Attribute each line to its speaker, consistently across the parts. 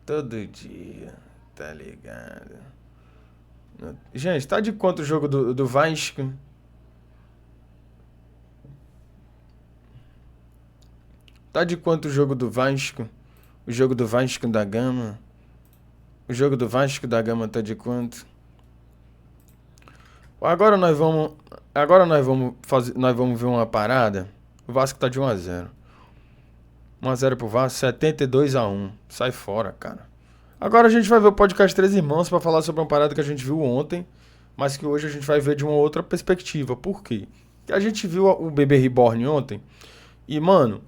Speaker 1: Todo dia, tá ligado? Gente, tá de quanto o jogo do Vasco? Tá de quanto o jogo do Vasco? O jogo do Vasco da Gama? O jogo do Vasco da Gama tá de quanto? Agora nós vamos. Agora nós vamos ver uma parada. O Vasco tá de 1-0. 1-0 pro Vasco, 72-1. Sai fora, cara. Agora a gente vai ver o podcast Três Irmãos pra falar sobre uma parada que a gente viu ontem, mas que hoje a gente vai ver de uma outra perspectiva. Por quê? Porque a gente viu o Bebê Reborn ontem e, mano,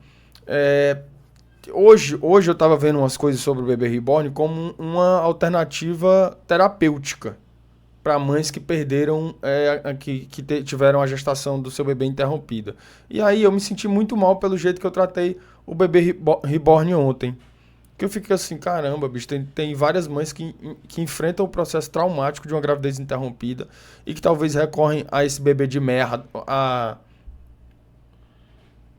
Speaker 1: hoje eu tava vendo umas coisas sobre o Bebê Reborn como uma alternativa terapêutica para mães que perderam, tiveram a gestação do seu bebê interrompida. E aí eu me senti muito mal pelo jeito que eu tratei o Bebê Reborn ontem. Que eu fiquei assim, caramba, bicho, tem várias mães que enfrentam o processo traumático de uma gravidez interrompida e que talvez recorrem a esse bebê de merda,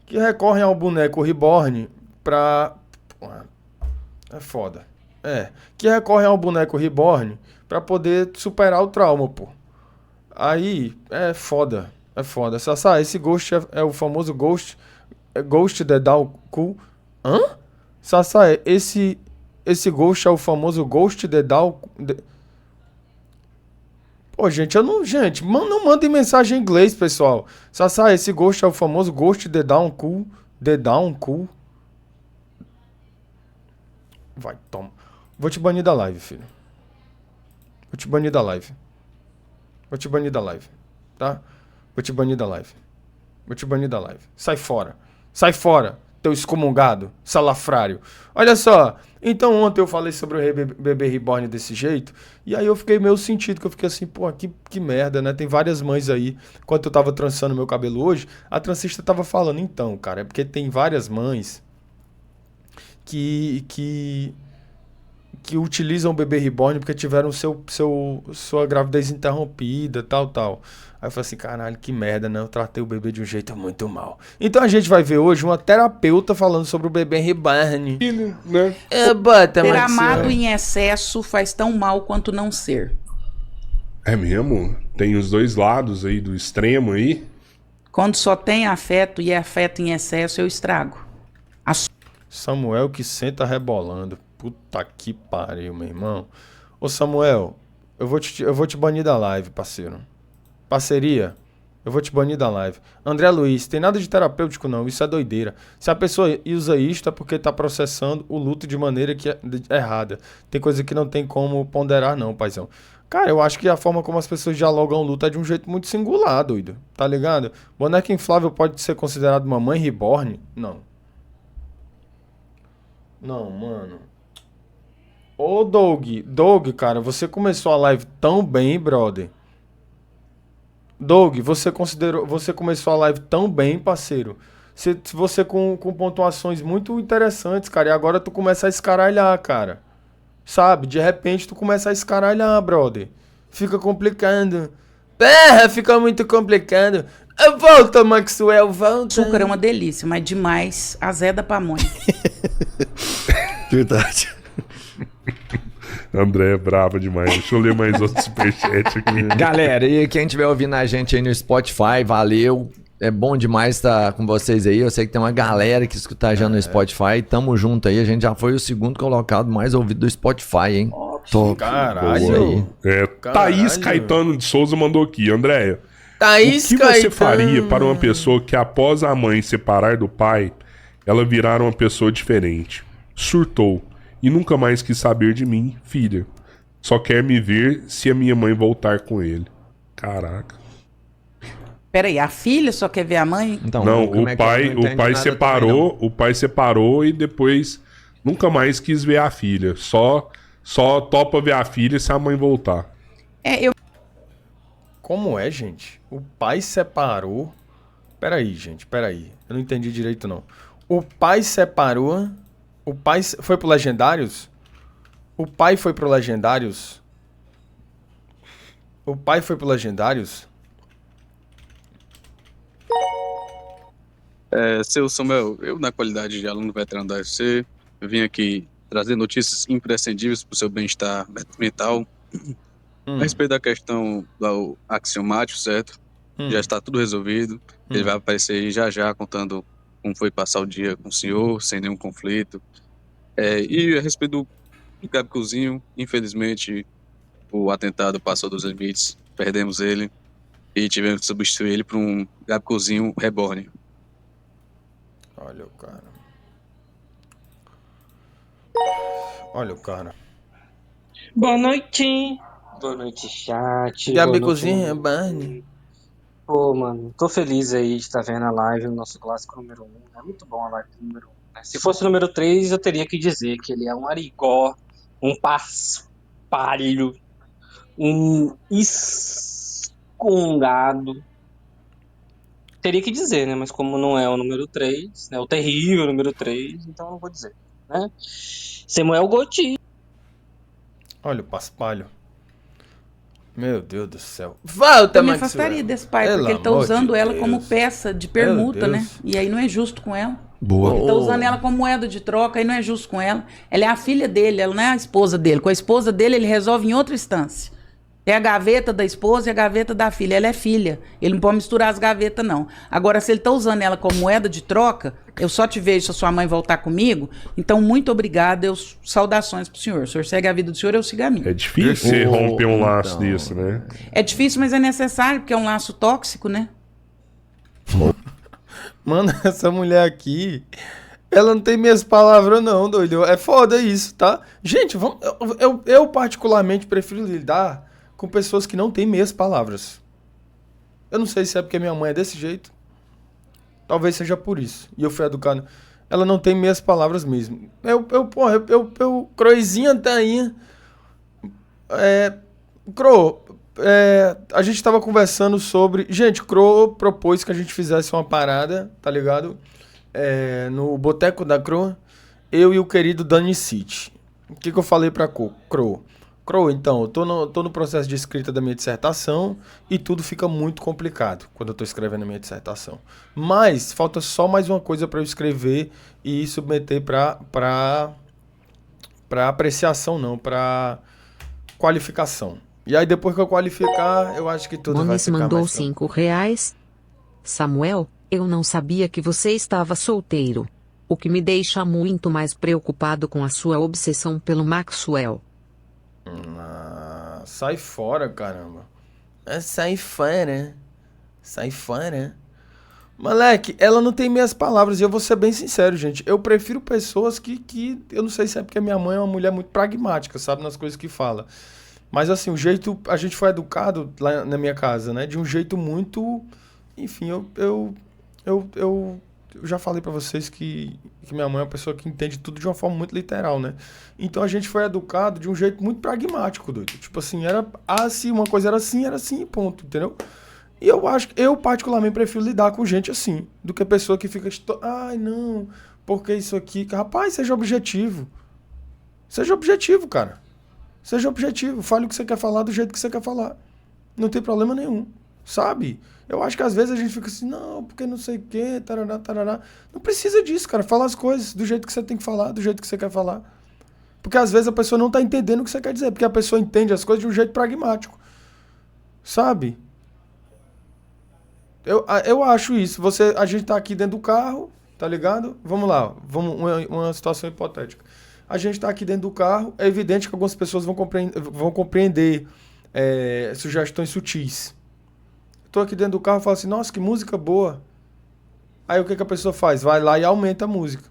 Speaker 1: que recorrem ao boneco Reborn pra... É foda. Que recorrem ao boneco Reborn pra poder superar o trauma, pô. Aí, é foda. É foda. Sassá, esse Ghost é o famoso Ghost... Ghost the Doll Cool. Hã? Sassá, esse Ghost é o famoso Ghost the Doll... Pô, gente, eu não... Gente, não mandem mensagem em inglês, pessoal. Sassá, esse Ghost é o famoso Ghost the Down Cool. The Down Cool. Vai, toma. Vou te banir da live, filho. Vou te banir da live. Vou te banir da live. Tá? Vou te banir da live. Vou te banir da live. Sai fora. Sai fora, teu excomungado, salafrário. Olha só. Então ontem eu falei sobre o bebê reborn desse jeito. E aí eu fiquei meio sentido. Que eu fiquei assim, pô, que merda, né? Tem várias mães aí. Enquanto eu tava trançando meu cabelo hoje, a transista tava falando, então, cara, é porque tem várias mães que utilizam o bebê reborn porque tiveram sua gravidez interrompida, tal. Aí eu falei assim, caralho, que merda, né? Eu tratei o bebê de um jeito muito mal. Então a gente vai ver hoje uma terapeuta falando sobre o bebê reborn.
Speaker 2: Né?
Speaker 3: Ser amado em excesso faz tão mal quanto não ser.
Speaker 2: É mesmo? Tem os dois lados aí do extremo aí.
Speaker 3: Quando só tem afeto e é afeto em excesso, eu estrago.
Speaker 1: Samuel que senta rebolando. Puta que pariu, meu irmão. Ô Samuel, eu vou te banir da live, parceiro. Parceria, eu vou te banir da live. André Luiz, tem nada de terapêutico não, isso é doideira. Se a pessoa usa isto é porque tá processando o luto de maneira que é errada. Tem coisa que não tem como ponderar não, paizão. Cara, eu acho que a forma como as pessoas dialogam o luto é de um jeito muito singular, doido. Tá ligado? Boneca inflável pode ser considerado uma mãe reborn? Não. Não, mano. Ô, Doug, cara, você começou a live tão bem, brother. Doug, você começou a live tão bem, parceiro. Você com pontuações muito interessantes, cara, e agora tu começa a escaralhar, cara. Sabe? De repente tu começa a escaralhar, brother. Fica complicando. Fica muito complicado. Volta, Maxwell, volta.
Speaker 3: Açúcar é uma delícia, mas demais azeda pamonha.
Speaker 4: Verdade.
Speaker 2: André é brava demais. Deixa eu ler mais outro superchat aqui.
Speaker 4: Galera, e quem estiver ouvindo a gente aí no Spotify, valeu. É bom demais estar com vocês aí. Eu sei que tem uma galera que escuta já no Spotify. Tamo junto aí. A gente já foi o segundo colocado mais ouvido do Spotify, hein?
Speaker 1: Top. Caralho.
Speaker 2: Thaís Caetano de Souza mandou aqui. Andréia,
Speaker 1: Thaís
Speaker 2: o que você faria para uma pessoa que após a mãe separar do pai, ela virar uma pessoa diferente? Surtou e nunca mais quis saber de mim, filha. Só quer me ver se a minha mãe voltar com ele. Caraca.
Speaker 3: Peraí, a filha só quer ver a mãe?
Speaker 2: Então, não, o pai separou, o pai separou e depois nunca mais quis ver a filha. Só topa ver a filha se a mãe voltar.
Speaker 1: Como é, gente? O pai separou... Peraí, gente, peraí. Eu não entendi direito, não. O pai separou... O pai foi pro Legendários? O pai foi pro Legendários? O pai foi pro Legendários?
Speaker 5: Seu Samuel, eu na qualidade de aluno veterano da UFC, eu vim aqui trazer notícias imprescindíveis para o seu bem-estar mental. A respeito da questão do axiomático, certo? Já está tudo resolvido. Ele vai aparecer aí já já contando como foi passar o dia com o senhor, sem nenhum conflito. E a respeito do Gabicozinho, infelizmente, o atentado passou dos limites, perdemos ele e tivemos que substituir ele por um Gabicozinho reborn.
Speaker 1: Olha o cara. Olha o cara.
Speaker 6: Boa noite. Boa noite, chat.
Speaker 1: Gabicozinho reborn.
Speaker 6: Pô, mano, tô feliz aí de estar vendo a live do nosso clássico número 1. É muito bom a live do número 1. Né? Se fosse o número 3, eu teria que dizer que ele é um arigó, um paspalho, um escongado. Teria que dizer, né? Mas como não é o número 3, né? O terrível número 3, então eu não vou dizer, né? Samuel Goti.
Speaker 1: Olha o paspalho. Meu Deus do céu. Volta,
Speaker 3: Eu me
Speaker 1: Maxwell.
Speaker 3: afastaria desse pai,
Speaker 1: Pelo
Speaker 3: porque ele tá
Speaker 1: amor
Speaker 3: usando
Speaker 1: de
Speaker 3: ela
Speaker 1: Deus.
Speaker 3: como peça de permuta,
Speaker 1: Meu
Speaker 3: né?
Speaker 1: Deus.
Speaker 3: E aí não é justo com ela.
Speaker 4: Boa.
Speaker 3: Ele tá usando ela como moeda de troca, aí não é justo com ela. Ela é a filha dele, ela não é a esposa dele. Com a esposa dele, ele resolve em outra instância. É a gaveta da esposa e a gaveta da filha. Ela é filha. Ele não pode misturar as gavetas, não. Agora, se ele tá usando ela como moeda de troca, eu só te vejo se a sua mãe voltar comigo. Então, muito obrigada. Saudações pro senhor. O senhor segue a vida do senhor, eu sigo a minha.
Speaker 2: É difícil você romper um laço
Speaker 4: então.
Speaker 2: desse, né?
Speaker 3: É difícil, mas é necessário, porque é um laço tóxico, né?
Speaker 1: Mano, essa mulher aqui, ela não tem minhas palavras não, doido. É foda isso, tá? Gente, vamos, eu particularmente prefiro lidar com pessoas que não têm meias palavras. Eu não sei se é porque minha mãe é desse jeito. Talvez seja por isso. E eu fui educado. Ela não tem meias palavras mesmo. Croizinha tá aí. Cro, a gente tava conversando sobre... Gente, Cro propôs que a gente fizesse uma parada, tá ligado? No Boteco da Cro, eu e o querido Dani City. O que eu falei pra Cro? Cro, então, eu tô no processo de escrita da minha dissertação e tudo fica muito complicado quando eu tô escrevendo a minha dissertação. Mas falta só mais uma coisa pra eu escrever e submeter pra apreciação, não, pra qualificação. E aí depois que eu qualificar, eu acho que tudo vai
Speaker 7: Bonis
Speaker 1: ficar
Speaker 7: mandou
Speaker 1: mais tranquilo.
Speaker 7: R$5. Samuel, eu não sabia que você estava solteiro. O que me deixa muito mais preocupado com a sua obsessão pelo Maxwell.
Speaker 1: Sai fora, caramba. Sai fora. Sai fora. Moleque, ela não tem minhas palavras. E eu vou ser bem sincero, gente. Eu prefiro pessoas que... Eu não sei se é porque minha mãe é uma mulher muito pragmática, sabe? Nas coisas que fala. Mas assim, o jeito... A gente foi educado lá na minha casa, né? De um jeito muito... Enfim, eu já falei pra vocês que minha mãe é uma pessoa que entende tudo de uma forma muito literal, né? Então a gente foi educado de um jeito muito pragmático, doido. Tipo assim, era assim, uma coisa era assim, ponto, entendeu? E eu particularmente prefiro lidar com gente assim, do que pessoa que fica, ai não, porque isso aqui... Rapaz, seja objetivo. Seja objetivo, cara. Seja objetivo. Fale o que você quer falar do jeito que você quer falar. Não tem problema nenhum, sabe? Eu acho que às vezes a gente fica assim, não, porque não sei o quê, tarará, tarará. Não precisa disso, cara. Fala as coisas do jeito que você tem que falar, do jeito que você quer falar. Porque às vezes a pessoa não tá entendendo o que você quer dizer, porque a pessoa entende as coisas de um jeito pragmático. Sabe? Eu acho isso. A gente tá aqui dentro do carro, tá ligado? Vamos lá, uma situação hipotética. A gente tá aqui dentro do carro, é evidente que algumas pessoas vão compreender sugestões sutis. Tô aqui dentro do carro e falo assim, nossa, que música boa. Aí o que a pessoa faz? Vai lá e aumenta a música.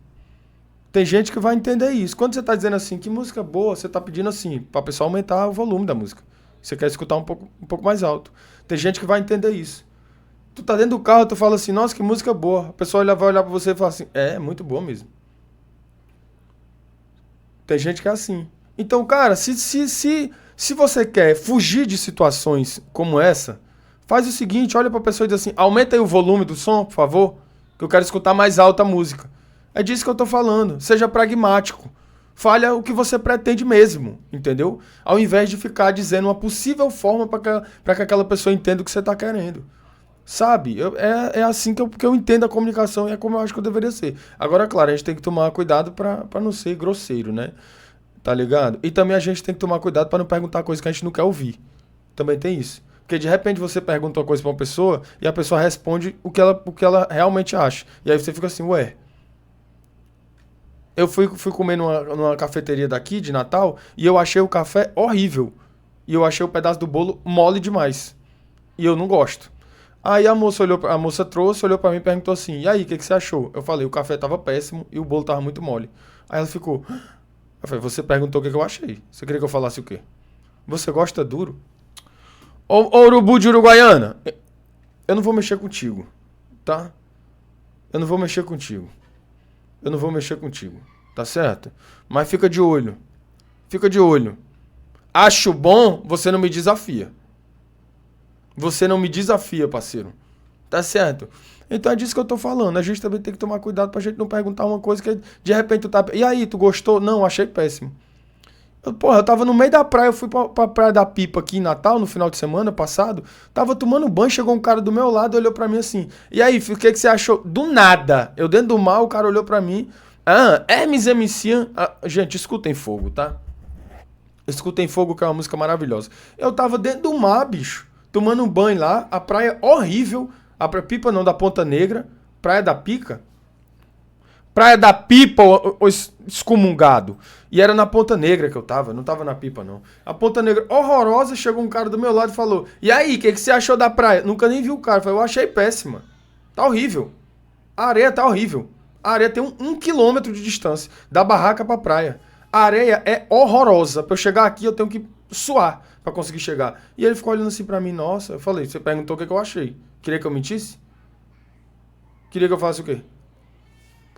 Speaker 1: Tem gente que vai entender isso. Quando você tá dizendo assim, que música boa, você tá pedindo assim, pra pessoa aumentar o volume da música. Você quer escutar um pouco mais alto. Tem gente que vai entender isso. Tu tá dentro do carro, tu fala assim, nossa, que música boa. A pessoa vai olhar pra você e fala assim, muito boa mesmo. Tem gente que é assim. Então, cara, se você quer fugir de situações como essa, faz o seguinte, olha pra pessoa e diz assim, aumenta aí o volume do som, por favor, que eu quero escutar mais alta a música. É disso que eu tô falando. Seja pragmático. Fale o que você pretende mesmo, entendeu? Ao invés de ficar dizendo uma possível forma para que aquela pessoa entenda o que você tá querendo. Sabe? É assim que eu entendo a comunicação e é como eu acho que eu deveria ser. Agora, claro, a gente tem que tomar cuidado pra não ser grosseiro, né? Tá ligado? E também a gente tem que tomar cuidado pra não perguntar coisa que a gente não quer ouvir. Também tem isso. Porque de repente você pergunta uma coisa pra uma pessoa e a pessoa responde o que ela realmente acha. E aí você fica assim, ué. Eu fui comer numa cafeteria daqui de Natal e eu achei o café horrível. E eu achei o pedaço do bolo mole demais. E eu não gosto. Aí a moça trouxe, olhou pra mim e perguntou assim, e aí, o que você achou? Eu falei, o café tava péssimo e o bolo tava muito mole. Aí ela ficou, eu falei, você perguntou o que eu achei. Você queria que eu falasse o quê? Você gosta duro? Ô urubu de Uruguaiana, eu não vou mexer contigo, tá? Eu não vou mexer contigo. Eu não vou mexer contigo, tá certo? Mas fica de olho. Fica de olho. Acho bom, você não me desafia. Você não me desafia, parceiro. Tá certo? Então é disso que eu tô falando. A gente também tem que tomar cuidado pra gente não perguntar uma coisa que de repente tu tá... E aí, tu gostou? Não, achei péssimo. Eu tava no meio da praia, eu fui pra Praia da Pipa aqui em Natal, no final de semana passado. Tava tomando banho, chegou um cara do meu lado, olhou pra mim assim. E aí, o que você achou? Do nada. Eu dentro do mar, o cara olhou pra mim. Hermes MC. Gente, escutem Fogo, tá? Escutem Fogo, que é uma música maravilhosa. Eu tava dentro do mar, bicho. Tomando um banho lá, a praia horrível. A Pipa não, da Ponta Negra. Praia da Pica. Praia da Pipa, o excomungado. E era na Ponta Negra que eu tava, não tava na Pipa não. A Ponta Negra horrorosa, chegou um cara do meu lado e falou, e aí, o que você achou da praia? Nunca nem vi o cara, eu achei péssima. Tá horrível. A areia tá horrível. A areia tem 1 quilômetro de distância, da barraca pra praia. A areia é horrorosa. Pra eu chegar aqui, eu tenho que suar pra conseguir chegar. E ele ficou olhando assim pra mim, nossa, eu falei, você perguntou o que eu achei. Queria que eu mentisse? Queria que eu falasse o quê?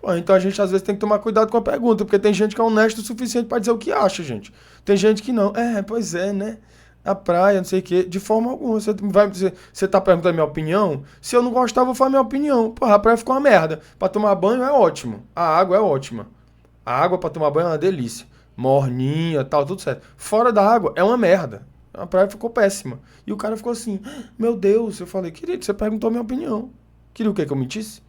Speaker 1: Pô, então a gente às vezes tem que tomar cuidado com a pergunta, porque tem gente que é honesto o suficiente pra dizer o que acha, gente. Tem gente que não. Pois é, né? A praia, não sei o quê. De forma alguma. Você tá perguntando a minha opinião? Se eu não gostar, eu vou falar minha opinião. Porra, a praia ficou uma merda. Pra tomar banho é ótimo. A água é ótima. A água pra tomar banho é uma delícia. Morninha, tal, tudo certo. Fora da água é uma merda. A praia ficou péssima. E o cara ficou assim, meu Deus. Eu falei, querido, você perguntou a minha opinião. Queria o quê? Que eu mentisse?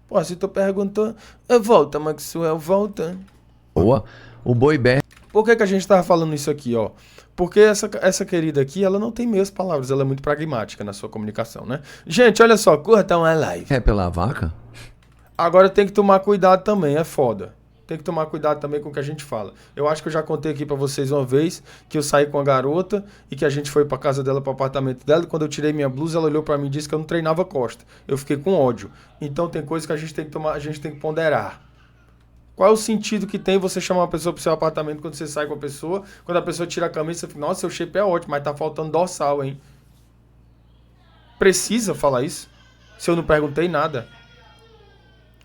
Speaker 1: Pô, se tu perguntou, volta, Maxwell, volta.
Speaker 4: Boa. O Boi Bé.
Speaker 1: Por que a gente tava falando isso aqui, ó? Porque essa querida aqui, ela não tem meias palavras, ela é muito pragmática na sua comunicação, né? Gente, olha só, curta uma live.
Speaker 4: É pela vaca?
Speaker 1: Agora tem que tomar cuidado também, é foda. Tem que tomar cuidado também com o que a gente fala. Eu acho que eu já contei aqui pra vocês uma vez que eu saí com a garota e que a gente foi pra casa dela, pro apartamento dela, e quando eu tirei minha blusa, ela olhou pra mim e disse que eu não treinava costa. Eu fiquei com ódio. Então tem coisa que a gente tem que tomar, a gente tem que ponderar. Qual é o sentido que tem você chamar uma pessoa pro seu apartamento quando você sai com a pessoa, quando a pessoa tira a camisa, você fica, nossa, seu shape é ótimo, mas tá faltando dorsal, hein? Precisa falar isso? Se eu não perguntei nada.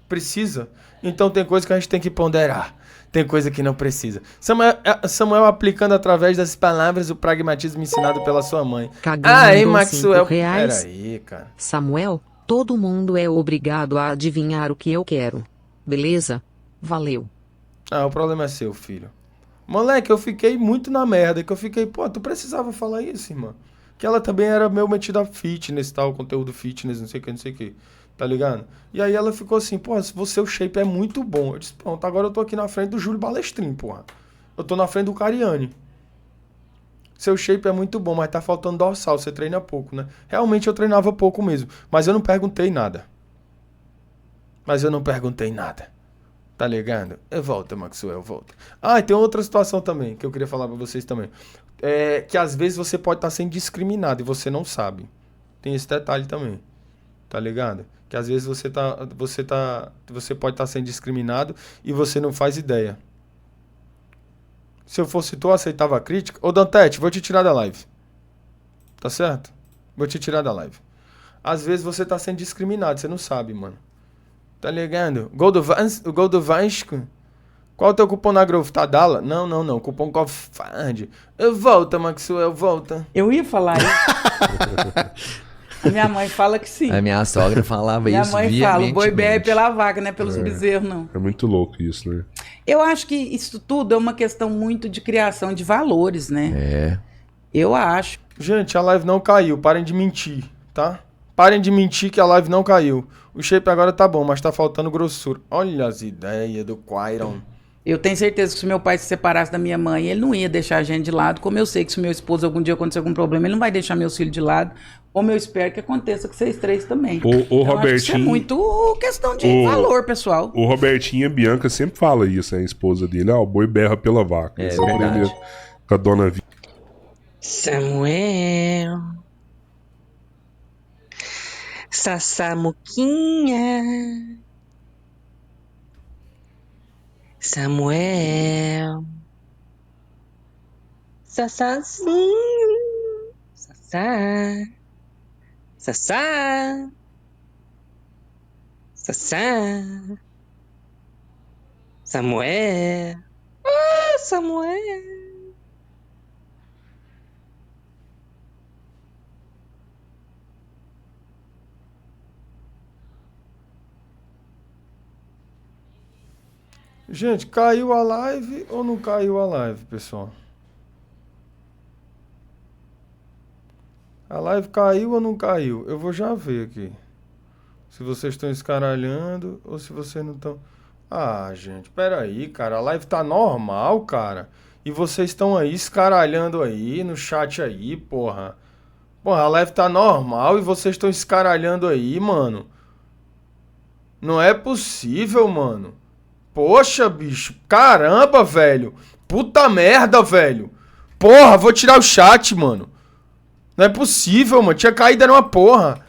Speaker 1: Precisa? Então tem coisa que a gente tem que ponderar. Tem coisa que não precisa. Samuel aplicando através das palavras o pragmatismo ensinado pela sua mãe. Maxwell. Peraí, cara.
Speaker 7: Samuel, todo mundo é obrigado a adivinhar o que eu quero. Beleza? Valeu.
Speaker 1: O problema é seu, filho. Moleque, eu fiquei muito na merda. Que eu fiquei, pô, tu precisava falar isso, irmã. Que ela também era meio metida fitness, tal, conteúdo fitness, não sei o que. Tá ligado? E aí ela ficou assim, pô, seu shape é muito bom. Eu disse, pronto, agora eu tô aqui na frente do Júlio Balestrin, porra. Eu tô na frente do Cariani. Seu shape é muito bom, mas tá faltando dorsal, você treina pouco, né? Realmente eu treinava pouco mesmo, mas eu não perguntei nada. Tá ligado? Volta, Maxwell, volta. E tem outra situação também, que eu queria falar pra vocês também. Que às vezes você pode estar sendo discriminado e você não sabe. Tem esse detalhe também. Tá ligado? Que às vezes você pode estar sendo discriminado e você não faz ideia. Se eu fosse tu, eu aceitava a crítica. Ô Dantete, vou te tirar da live. Tá certo? Vou te tirar da live. Às vezes você tá sendo discriminado, você não sabe, mano. Tá ligado? Gol do Vasco. Qual é o teu cupom na Grove? Tadala? Não. Cupom COFARD. Volta, Maxwell, volta.
Speaker 3: Eu ia falar isso. Minha mãe fala que sim.
Speaker 4: A minha sogra falava
Speaker 3: minha
Speaker 4: isso
Speaker 3: mãe fala, o boi bé é pela vaca, não é pelos bezerros, não.
Speaker 2: É muito louco isso, né?
Speaker 3: Eu acho que isso tudo é uma questão muito de criação de valores, né?
Speaker 4: É.
Speaker 3: Eu acho.
Speaker 1: Gente, a live não caiu, parem de mentir, tá? Parem de mentir que a live não caiu. O shape agora tá bom, mas tá faltando grossura. Olha as ideias do Quairon.
Speaker 3: Eu tenho certeza que se meu pai se separasse da minha mãe, ele não ia deixar a gente de lado. Como eu sei que se meu esposo algum dia acontecer algum problema, ele não vai deixar meus filhos de lado. Como eu espero que aconteça com vocês três também.
Speaker 2: O
Speaker 3: Então, acho que isso é
Speaker 2: Robertinho...
Speaker 3: muito questão de valor, pessoal.
Speaker 2: O Robertinho e a Bianca sempre fala isso, a esposa dele. O boi berra pela vaca.
Speaker 4: É
Speaker 2: Sempre
Speaker 4: verdade.
Speaker 2: ele com a dona Vi.
Speaker 8: Samuel. Sassamuquinha. Samuel. Sassazinho. Sassá. Sassá. Sassá. Samuel. Ah, Samuel.
Speaker 1: Gente, caiu a live ou não caiu a live, pessoal? A live caiu ou não caiu? Eu vou já ver aqui. Se vocês estão escaralhando ou se vocês não estão... Ah, gente, peraí, cara. A live tá normal, cara. E vocês estão aí escaralhando aí no chat aí, porra. Porra, a live tá normal e vocês estão escaralhando aí, mano. Não é possível, mano. Poxa, bicho. Caramba, velho. Puta merda, velho. Porra, vou tirar o chat, mano. Não é possível, mano. Tinha caído era uma porra.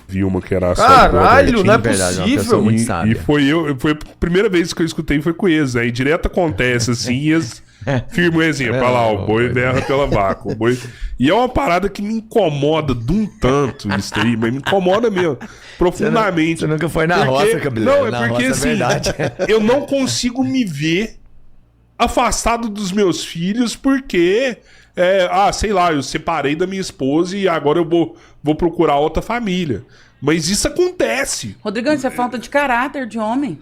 Speaker 2: Vi uma que era
Speaker 1: Caralho, não é
Speaker 4: Verdade, uma pessoa
Speaker 1: possível.
Speaker 4: muito
Speaker 2: E
Speaker 4: sábia.
Speaker 2: foi a primeira vez que eu escutei foi com eles, aí direto acontece assim, e eles firmam o exemplo, olha lá, o boi berra pela vaca, o boi... E é uma parada que me incomoda de um tanto isso aí, mas me incomoda mesmo, profundamente.
Speaker 4: Você nunca foi na
Speaker 2: Porque-
Speaker 4: roça, Cabeleiro.
Speaker 2: Não, é
Speaker 4: Na
Speaker 2: porque
Speaker 4: roça
Speaker 2: assim,
Speaker 4: é verdade.
Speaker 2: eu não consigo me ver afastado dos meus filhos porque, sei lá, eu separei da minha esposa e agora eu vou procurar outra família. Mas isso acontece.
Speaker 3: Rodrigão, isso é falta de caráter de homem.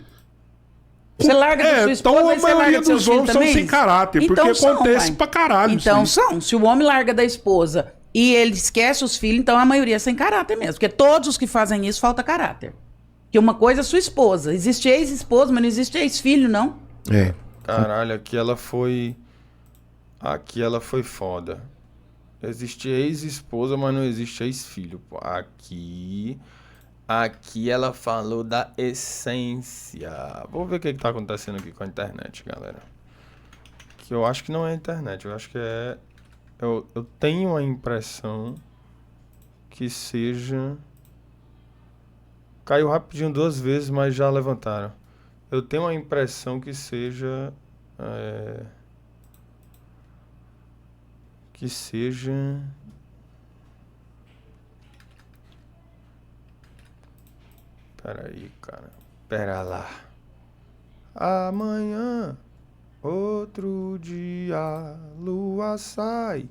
Speaker 3: Você larga da sua esposa
Speaker 2: então a
Speaker 3: e você larga
Speaker 2: maioria
Speaker 3: dos seus
Speaker 2: dos
Speaker 3: filhos
Speaker 2: homens são
Speaker 3: também?
Speaker 2: sem caráter,
Speaker 3: Então
Speaker 2: porque
Speaker 3: são,
Speaker 2: acontece
Speaker 3: vai.
Speaker 2: pra caralho.
Speaker 3: Então
Speaker 2: isso aí.
Speaker 3: são. Se o homem larga da esposa e ele esquece os filhos, então a maioria é sem caráter mesmo. Porque todos os que fazem isso falta caráter. Que uma coisa é sua esposa. Existe ex-esposa, mas não existe ex-filho, não.
Speaker 4: É.
Speaker 1: Caralho, aqui ela foi... Aqui ela foi foda. Existe ex-esposa, mas não existe ex-filho. Pô. Aqui ela falou da essência. Vou ver o que tá acontecendo aqui com a internet, galera. Que eu acho que não é a internet. Eu acho que é... Eu tenho a impressão que seja... Caiu rapidinho 2 vezes, mas já levantaram. Eu tenho a impressão que seja... Que seja... Peraí, cara. Pera lá. Amanhã, outro dia, lua sai,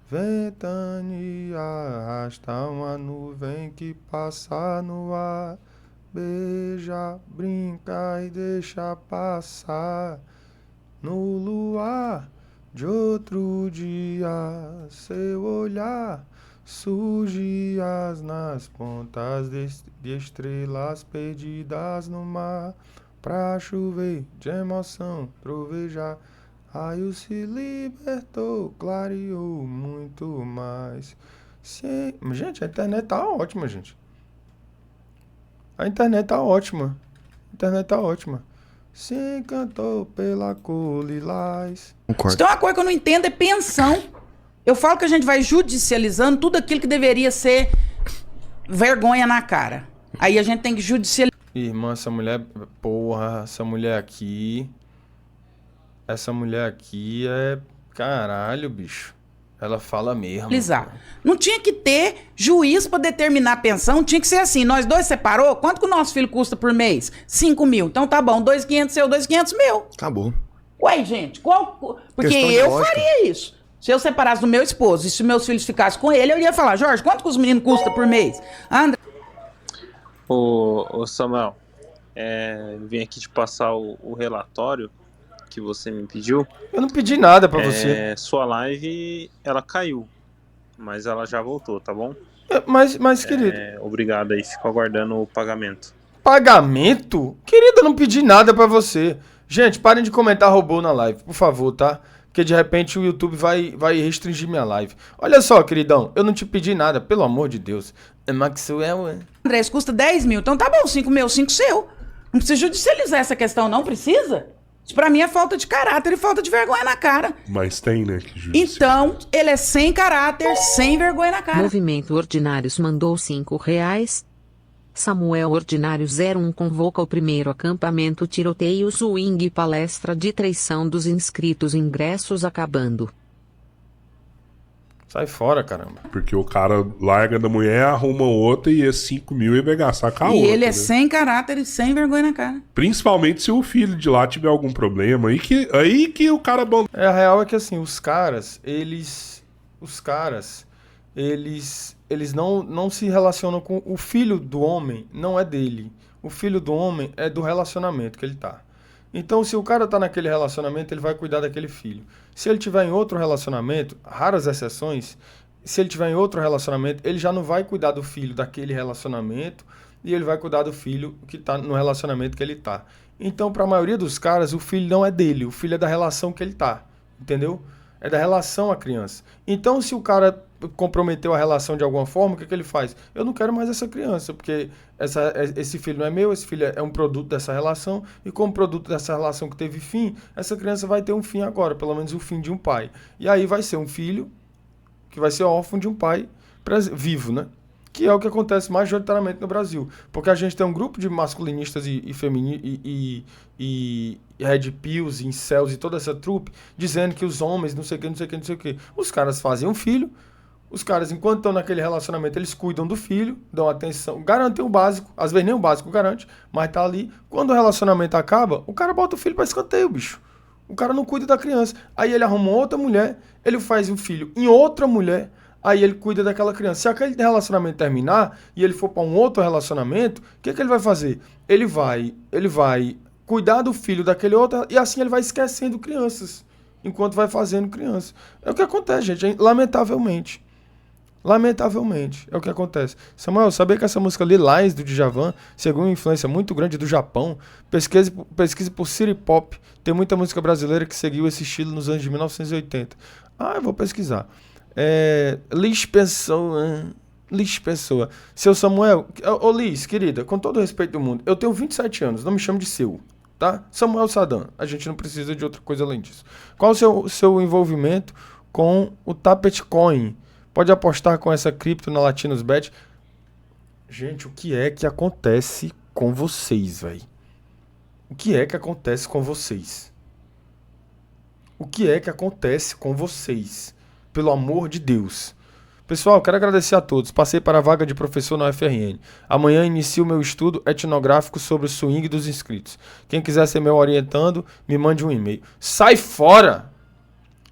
Speaker 1: ventania, arrasta uma nuvem que passa no ar. Beija, brinca e deixa passar. No luar de outro dia, seu olhar surge nas pontas de estrelas perdidas no mar. Pra chover de emoção, trovejar, raio se libertou, clareou muito mais. Sim. Gente, a internet tá ótima, gente. A internet tá ótima. A internet tá ótima. Se encantou pela cor lilás.
Speaker 3: Se tem uma coisa que eu não entendo é pensão. Eu falo que a gente vai judicializando tudo aquilo que deveria ser vergonha na cara. Aí a gente tem que judicializar.
Speaker 1: Irmã, essa mulher... Porra, essa mulher aqui... Essa mulher aqui é... Caralho, bicho. Ela fala mesmo.
Speaker 3: Não tinha que ter juiz pra determinar a pensão. Tinha que ser assim. Nós dois separou? Quanto que o nosso filho custa por mês? 5 mil. Então tá bom. 2.500 seu, 2.500 meu.
Speaker 4: Acabou.
Speaker 3: Ué, gente, qual... Porque
Speaker 4: Questão de
Speaker 3: eu
Speaker 4: lógica.
Speaker 3: faria isso. Se eu separasse do meu esposo e se meus filhos ficassem com ele, eu ia falar, Jorge, quanto que os meninos custam por mês? André...
Speaker 9: Ô Samuel, eu vim aqui te passar o relatório que você me pediu.
Speaker 1: Eu não pedi nada pra você.
Speaker 9: Sua live, ela caiu, mas ela já voltou, tá bom?
Speaker 1: Mas querido...
Speaker 9: Obrigado aí, fico aguardando o pagamento.
Speaker 1: Pagamento? Querido, eu não pedi nada pra você. Gente, parem de comentar robô na live, por favor, tá? Porque de repente o YouTube vai restringir minha live. Olha só, queridão, eu não te pedi nada, pelo amor de Deus. É Maxwell, é?
Speaker 3: André, isso custa 10 mil, então tá bom, 5 meu, 5 seu. Não precisa judicializar essa questão, não precisa? Isso pra mim é falta de caráter e falta de vergonha na cara.
Speaker 2: Mas tem, né? Que
Speaker 3: Então, ele é sem caráter, sem vergonha na cara.
Speaker 7: Movimento Ordinários mandou R$5. Samuel Ordinário 01 convoca o primeiro acampamento tiroteio swing palestra de traição dos inscritos ingressos acabando.
Speaker 1: Sai fora, caramba.
Speaker 2: Porque o cara larga da mulher, arruma outra e esses 5 mil ele vai gastar com a outra.
Speaker 3: E ele é
Speaker 2: né?
Speaker 3: sem caráter e sem vergonha na cara.
Speaker 2: Principalmente se o filho de lá tiver algum problema. Aí que o cara...
Speaker 1: A real é que assim, os caras não se relacionam com... O filho do homem não é dele. O filho do homem é do relacionamento que ele tá. Então, se o cara tá naquele relacionamento, ele vai cuidar daquele filho. Se ele tiver em outro relacionamento, raras exceções, se ele tiver em outro relacionamento, ele já não vai cuidar do filho daquele relacionamento e ele vai cuidar do filho que tá no relacionamento que ele tá. Então, para a maioria dos caras, o filho não é dele, o filho é da relação que ele tá. Entendeu? É da relação à criança. Então, se o cara comprometeu a relação de alguma forma, o que ele faz? Eu não quero mais essa criança, porque esse filho não é meu, esse filho é um produto dessa relação, e como produto dessa relação que teve fim, essa criança vai ter um fim agora, pelo menos o fim de um pai. E aí vai ser um filho que vai ser órfão de um pai vivo, né? Que é o que acontece majoritariamente no Brasil. Porque a gente tem um grupo de masculinistas e red pills, incels e toda essa trupe, dizendo que os homens não sei o que, não sei o que, não sei o que. Os caras fazem um filho, os caras, enquanto estão naquele relacionamento, eles cuidam do filho, dão atenção, garantem o básico, às vezes nem o básico garante, mas tá ali. Quando o relacionamento acaba, o cara bota o filho pra escanteio, bicho. O cara não cuida da criança. Aí ele arruma outra mulher, ele faz um filho em outra mulher, aí ele cuida daquela criança. Se aquele relacionamento terminar e ele for para um outro relacionamento, o que ele vai fazer? Ele vai cuidar do filho daquele outro e assim ele vai esquecendo crianças, enquanto vai fazendo criança. É o que acontece, gente, lamentavelmente. Lamentavelmente, é o que acontece. Samuel, sabia que essa música Lilás do Djavan segundo uma influência muito grande do Japão? Pesquise por City Pop. Tem muita música brasileira que seguiu esse estilo nos anos de 1980. Eu vou pesquisar. Liz Pessoa. Seu Samuel, ô Liz, querida, com todo o respeito do mundo, eu tenho 27 anos, não me chame de seu, tá? Samuel Sadan, a gente não precisa de outra coisa além disso. Qual o seu envolvimento com o Tapet Coin? Pode apostar com essa cripto na LatinusBet. Gente, o que é que acontece com vocês, velho? O que é que acontece com vocês? O que é que acontece com vocês? Pelo amor de Deus. Pessoal, quero agradecer a todos. Passei para a vaga de professor na UFRN. Amanhã inicio o meu estudo etnográfico sobre o swing dos inscritos. Quem quiser ser meu orientando, me mande um e-mail. Sai fora!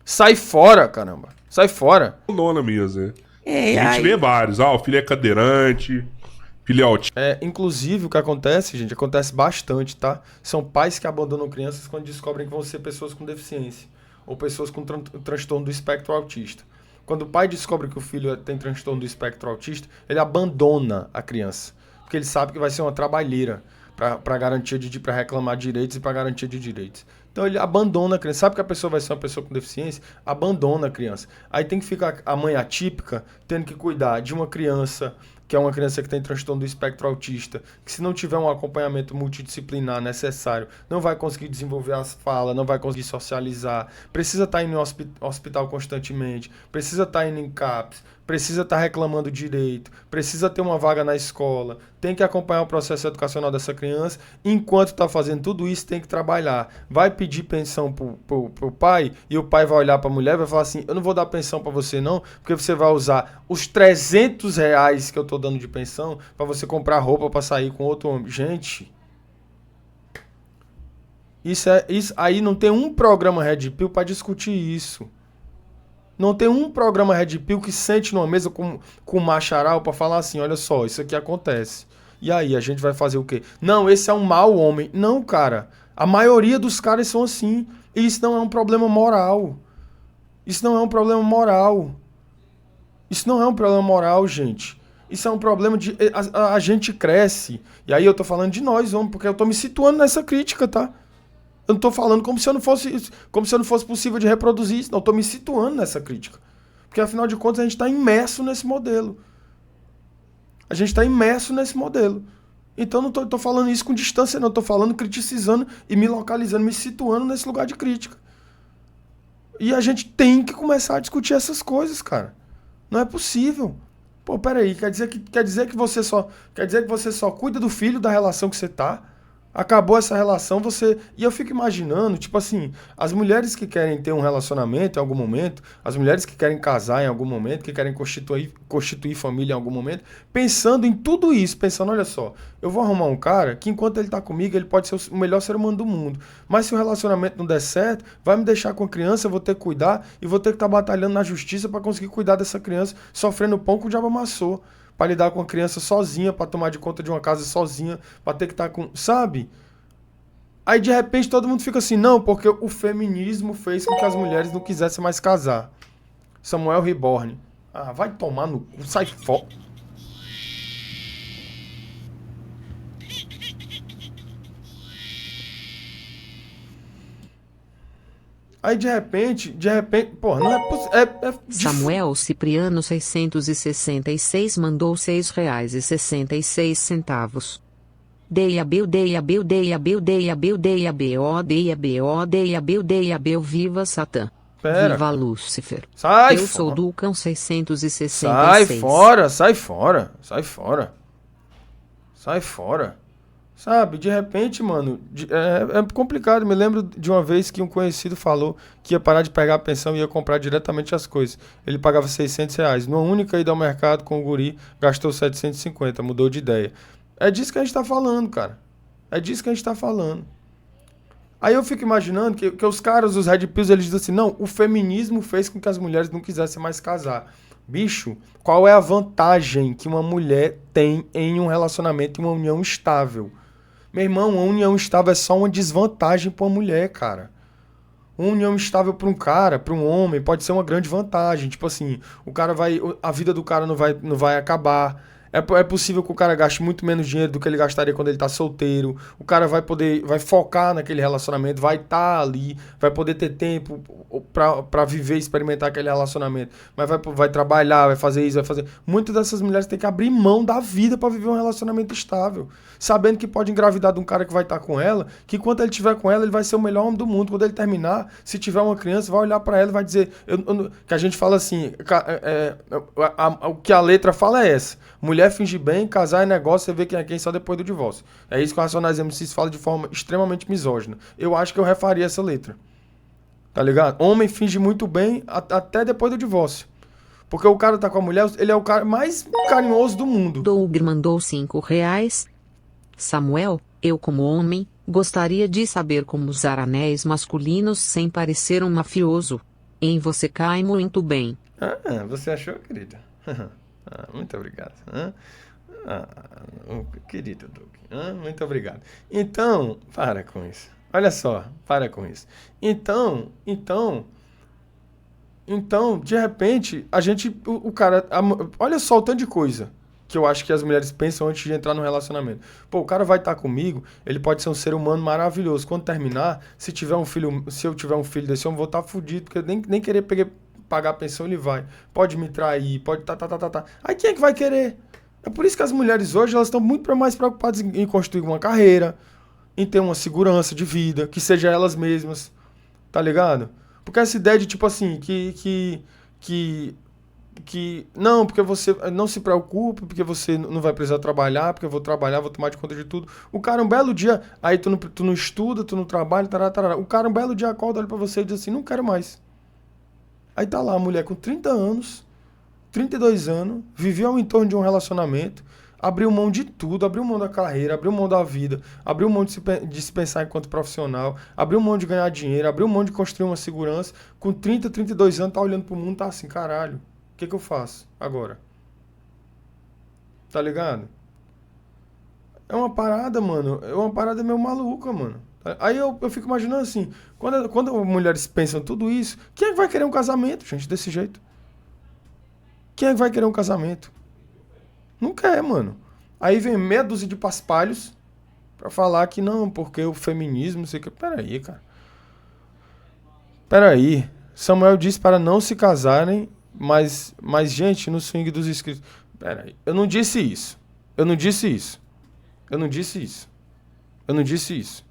Speaker 1: Sai fora, caramba! Sai fora!
Speaker 2: Dona mesmo, né? A gente vê vários. O filho é cadeirante, filho é autista.
Speaker 1: Inclusive, o que acontece, gente, acontece bastante, tá? São pais que abandonam crianças quando descobrem que vão ser pessoas com deficiência ou pessoas com transtorno do espectro autista. Quando o pai descobre que o filho tem transtorno do espectro autista, ele abandona a criança, porque ele sabe que vai ser uma trabalheira para garantia para reclamar direitos e para garantia de direitos. Então ele abandona a criança. Sabe que a pessoa vai ser uma pessoa com deficiência? Abandona a criança. Aí tem que ficar a mãe atípica tendo que cuidar de uma criança que é uma criança que tem transtorno do espectro autista, que se não tiver um acompanhamento multidisciplinar necessário, não vai conseguir desenvolver as falas, não vai conseguir socializar, precisa estar indo no hospital constantemente, precisa estar indo em CAPS, precisa estar reclamando direito, precisa ter uma vaga na escola, tem que acompanhar o processo educacional dessa criança, enquanto está fazendo tudo isso, tem que trabalhar. Vai pedir pensão pro pai, e o pai vai olhar para a mulher e vai falar assim, eu não vou dar pensão para você não, porque você vai usar os R$300 que eu tô dando de pensão para você comprar roupa para sair com outro homem. Gente, isso aí não tem um programa Red Pill para discutir isso. Não tem um programa Red Pill que sente numa mesa com o Macharal para falar assim, olha só, isso aqui acontece. E aí, a gente vai fazer o quê? Não, esse é um mau homem. Não, cara. A maioria dos caras são assim. E isso não é um problema moral. Isso não é um problema moral. Isso não é um problema moral, gente. Isso é um problema de... A gente cresce. E aí eu tô falando de nós, homem, porque eu tô me situando nessa crítica, tá? Eu não tô falando como se eu não fosse possível de reproduzir isso. Não, eu tô me situando nessa crítica. Porque, afinal de contas, a gente tá imerso nesse modelo. A gente tá imerso nesse modelo. Então, não tô falando isso com distância, não. Eu tô falando criticizando e me localizando, me situando nesse lugar de crítica. E a gente tem que começar a discutir essas coisas, cara. Não é possível. Pô, peraí, quer dizer que você só cuida do filho da relação que você tá? Acabou essa relação, você... E eu fico imaginando, tipo assim, as mulheres que querem ter um relacionamento em algum momento, as mulheres que querem casar em algum momento, que querem constituir família em algum momento, pensando em tudo isso, pensando, olha só, eu vou arrumar um cara que enquanto ele tá comigo, ele pode ser o melhor ser humano do mundo. Mas se o relacionamento não der certo, vai me deixar com a criança, eu vou ter que cuidar e vou ter que estar batalhando na justiça para conseguir cuidar dessa criança, sofrendo pão que o diabo amassou. Pra lidar com a criança sozinha, pra tomar de conta de uma casa sozinha, pra ter que estar com... Sabe? Aí de repente todo mundo fica assim, não, porque o feminismo fez com que as mulheres não quisessem mais casar. Samuel Reborn. Ah, vai tomar no cu, sai fora. Aí de repente, porra, não é possível.
Speaker 7: Samuel Cipriano 666 mandou R$6,66. Deia Beu, viva Satã.
Speaker 1: Pera.
Speaker 7: Viva Lúcifer.
Speaker 1: Sai
Speaker 7: Eu
Speaker 1: fora.
Speaker 7: sou Ducão 666.
Speaker 1: Sai fora, sai fora, sai fora. Sai fora. Sabe, de repente, mano, é complicado. Me lembro de uma vez que um conhecido falou que ia parar de pegar a pensão e ia comprar diretamente as coisas. Ele pagava R$600. Numa única ida ao mercado com o guri, gastou 750, mudou de ideia. É disso que a gente tá falando, cara. É disso que a gente tá falando. Aí eu fico imaginando que os caras, os Red Pills, eles dizem assim, não, o feminismo fez com que as mulheres não quisessem mais casar. Bicho, qual é a vantagem que uma mulher tem em um relacionamento, em uma união estável? Meu irmão, uma união estável é só uma desvantagem para uma mulher, cara. Uma união estável para um cara, para um homem, pode ser uma grande vantagem. Tipo assim, a vida do cara não vai acabar. É possível que o cara gaste muito menos dinheiro do que ele gastaria quando ele tá solteiro. O cara vai focar naquele relacionamento, vai estar ali, vai poder ter tempo pra viver e experimentar aquele relacionamento. Mas vai trabalhar, vai fazer isso, vai fazer... Muitas dessas mulheres têm que abrir mão da vida pra viver um relacionamento estável. Sabendo que pode engravidar de um cara que vai estar com ela, que quando ele estiver com ela, ele vai ser o melhor homem do mundo. Quando ele terminar, se tiver uma criança, vai olhar pra ela e vai dizer... que a gente fala assim, o que a letra fala é essa. Mulher fingir bem, casar é negócio, você vê quem é quem só depois do divórcio. É isso que o Racionais MCs fala de forma extremamente misógina. Eu acho que eu refaria essa letra. Tá ligado? Homem finge muito bem até depois do divórcio. Porque o cara tá com a mulher, ele é o cara mais carinhoso do mundo.
Speaker 7: Doug mandou R$5. Samuel, eu como homem, gostaria de saber como usar anéis masculinos sem parecer um mafioso. Em você cai muito bem.
Speaker 1: Ah, você achou, querida? Muito obrigado. Querido Doug. Muito obrigado. Então, para com isso. Olha só, para com isso. Então, de repente, o cara... olha só o tanto de coisa que eu acho que as mulheres pensam antes de entrar no relacionamento. Pô, o cara vai estar comigo, ele pode ser um ser humano maravilhoso. Quando terminar, se eu tiver um filho desse, eu vou estar fudido, porque eu nem querer pagar a pensão, ele vai. Pode me trair, pode tá. Aí quem é que vai querer? É por isso que as mulheres hoje, elas estão muito mais preocupadas em construir uma carreira, em ter uma segurança de vida, que seja elas mesmas, tá ligado? Porque essa ideia de, tipo assim, que não, porque você não se preocupe, porque você não vai precisar trabalhar, porque eu vou trabalhar, vou tomar de conta de tudo. O cara, um belo dia, aí tu não estuda, tu não trabalha, tarará. O cara, um belo dia, acorda, olha pra você e diz assim, não quero mais. Aí tá lá a mulher com 30 anos, 32 anos, viveu em torno de um relacionamento, abriu mão de tudo, abriu mão da carreira, abriu mão da vida, abriu mão de se pensar enquanto profissional, abriu mão de ganhar dinheiro, abriu mão de construir uma segurança. Com 30, 32 anos, tá olhando pro mundo, tá assim, caralho, o que eu faço agora? Tá ligado? É uma parada, mano, é uma parada meio maluca, mano. Aí eu fico imaginando assim, quando mulheres pensam tudo isso, quem é que vai querer um casamento, gente, desse jeito? Quem é que vai querer um casamento? Não quer, mano. Aí vem meia dúzia de paspalhos pra falar que não, porque o feminismo, não sei o que. Peraí, cara. Peraí. Samuel disse para não se casarem, mas gente, no swing dos inscritos. Peraí. Eu não disse isso. Eu não disse isso. Eu não disse isso. Eu não disse isso.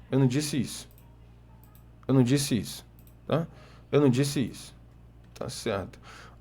Speaker 1: Eu não disse isso. Eu não disse isso. Tá? Eu não disse isso. Tá certo.